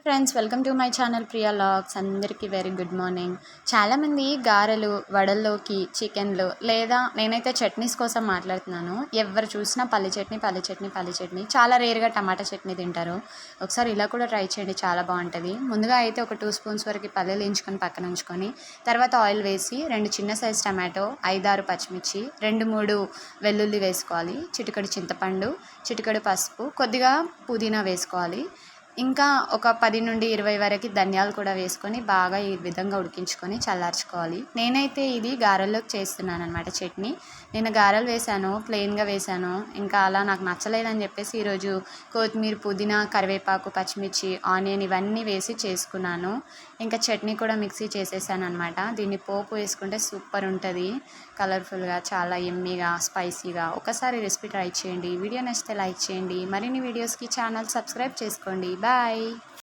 Friends, welcome to my channel Priya logs. అందరికీ very good morning. చాలామంది గారెలు వడల్లోకి చికెన్లు లేదా నేనైతే చట్నీస్ కోసం మాట్లాడుతున్నాను. ఎవరు చూసినా పల్లి చట్నీ చాలా రేర్గా టమాటా చట్నీ తింటారు. ఒకసారి ఇలా కూడా ట్రై చేయండి, చాలా బాగుంటుంది. ముందుగా అయితే ఒక 2 స్పూన్స్ వరకు పల్లీలు వేయించుకొని పక్కన ఉంచుకొని తర్వాత ఆయిల్ వేసి 2 చిన్న సైజ్ టమాటో, 5-6 పచ్చిమిర్చి, 2-3 వెల్లుల్లి వేసుకోవాలి. చిటికెడు చింతపండు, చిటికెడు పసుపు, కొద్దిగా పుదీనా వేసుకోవాలి. ఇంకా ఒక 10 నుండి 20 వరకు ధనియాలు కూడా వేసుకొని బాగా ఈ విధంగా ఉడికించుకొని చల్లార్చుకోవాలి. నేనైతే ఇది గారెల్లోకి చేస్తున్నాను అనమాట చట్నీ. నేను గారెలు వేసాను, ప్లెయిన్గా వేసాను. ఇంకా అలా నాకు నచ్చలేదని చెప్పేసి ఈరోజు కొత్తిమీర, పుదీనా, కరివేపాకు, పచ్చిమిర్చి, ఆనియన్ ఇవన్నీ వేసి చేసుకున్నాను. ఇంకా చట్నీ కూడా మిక్సీ చేసేసాను అనమాట. దీన్ని పోపు వేసుకుంటే సూపర్ ఉంటుంది, కలర్ఫుల్గా, చాలా యమ్మీగా, స్పైసీగా. ఒకసారి రెసిపీ ట్రై చేయండి. వీడియో నచ్చితే లైక్ చేయండి. మరిన్ని వీడియోస్కి ఛానల్ సబ్స్క్రైబ్ చేసుకోండి. బాయ్.